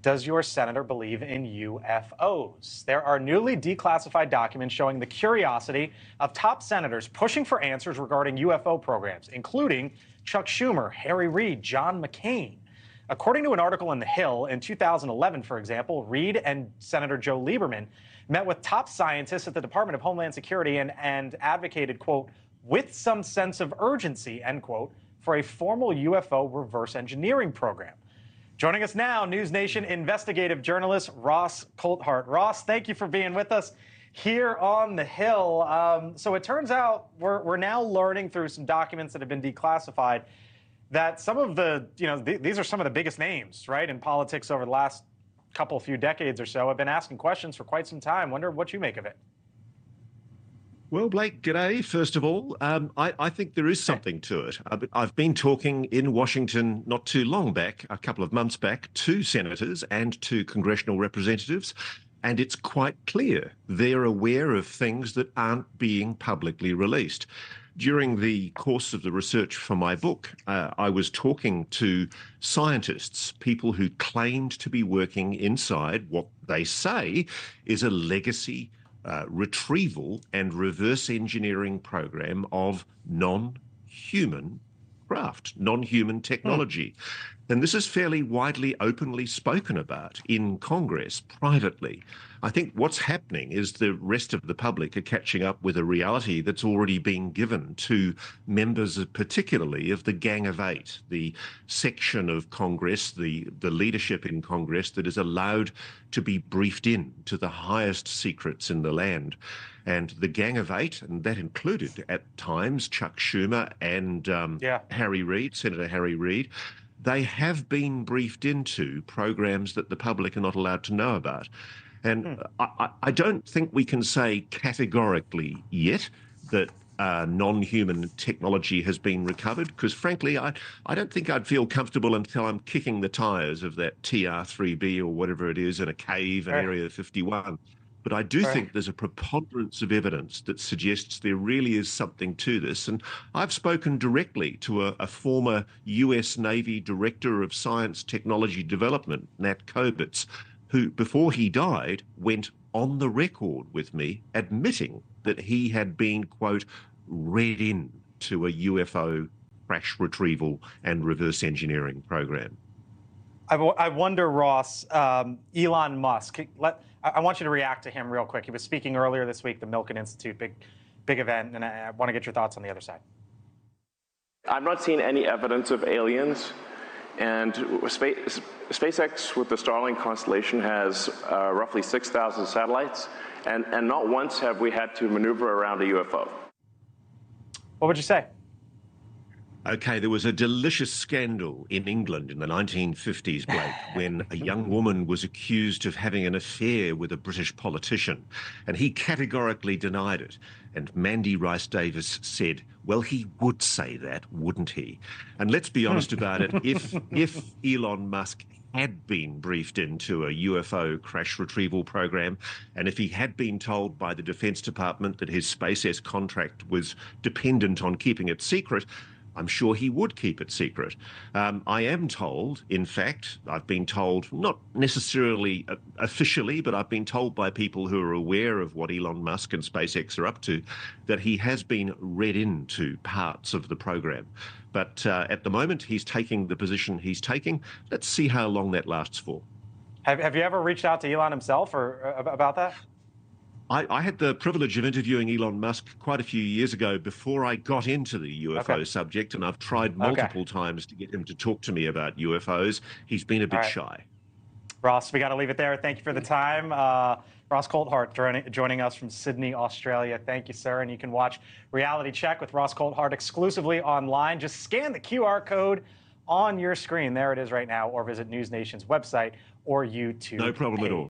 Does your senator believe in UFOs? There are newly declassified documents showing the curiosity of top senators pushing for answers regarding UFO programs, including Chuck Schumer, Harry Reid, John McCain. According to an article in The Hill, in 2011, for example, Reid and Senator Joe Lieberman met with top scientists at the Department of Homeland Security and advocated, quote, with some sense of urgency, end quote, for a formal UFO reverse engineering program. Joining us now, News Nation investigative journalist Ross Coulthart. Ross, thank you for being with us here on The Hill. So it turns out we're now learning through some documents that have been declassified that some of the, these are some of the biggest names, right, in politics over the last few decades or so have been asking questions for quite some time. Wonder what you make of it. Well, Blake, g'day, first of all. I think there is something to it. I've been talking in Washington not too long back, a couple of months back, to senators and to congressional representatives, and it's quite clear they're aware of things that aren't being publicly released. During the course of the research for my book, I was talking to scientists, people who claimed to be working inside what they say is a legacy retrieval and reverse engineering program of non-human craft, non-human technology. And this is fairly widely, openly spoken about in Congress, privately. I think what's happening is the rest of the public are catching up with a reality that's already been given to members, particularly of the Gang of Eight, the section of Congress, the leadership in Congress that is allowed to be briefed in to the highest secrets in the land. And the Gang of Eight, and that included at times Chuck Schumer and Harry Reid, Senator Harry Reid, they have been briefed into programs that the public are not allowed to know about. And I don't think we can say categorically yet that non-human technology has been recovered, because frankly, I don't think I'd feel comfortable until I'm kicking the tires of that TR-3B or whatever it is in a cave in Area 51. But I do think there's a preponderance of evidence that suggests there really is something to this. And I've spoken directly to a former US Navy Director of Science Technology Development, Nat Kobitz, who, before he died, went on the record with me admitting that he had been, quote, read in to a UFO crash retrieval and reverse engineering program. I wonder, Ross, Elon Musk, I want you to react to him real quick. He was speaking earlier this week, the Milken Institute, big event, and I want to get your thoughts on the other side. I've not seen any evidence of aliens, and SpaceX with the Starlink constellation has roughly 6,000 satellites, and not once have we had to maneuver around a UFO. What would you say? Okay, there was a delicious scandal in England in the 1950s, Blake, when a young woman was accused of having an affair with a British politician, and he categorically denied it. And Mandy Rice Davis said, well, he would say that, wouldn't he? And let's be honest about it, if Elon Musk had been briefed into a UFO crash retrieval program, and if he had been told by the Defense Department that his SpaceX contract was dependent on keeping it secret, I'm sure he would keep it secret. I am told, in fact, I've been told, not necessarily officially, but I've been told by people who are aware of what Elon Musk and SpaceX are up to, that he has been read into parts of the program. But at the moment, he's taking the position he's taking. Let's see how long that lasts for. Have you ever reached out to Elon himself or about that? I had the privilege of interviewing Elon Musk quite a few years ago before I got into the UFO subject, and I've tried multiple times to get him to talk to me about UFOs. He's been a bit shy. Ross, we got to leave it there. Thank you for the time. Ross Coulthart joining us from Sydney, Australia. Thank you, sir. And you can watch Reality Check with Ross Coulthart exclusively online. Just scan the QR code on your screen. There it is right now, or visit News Nation's website or YouTube. No problem at all.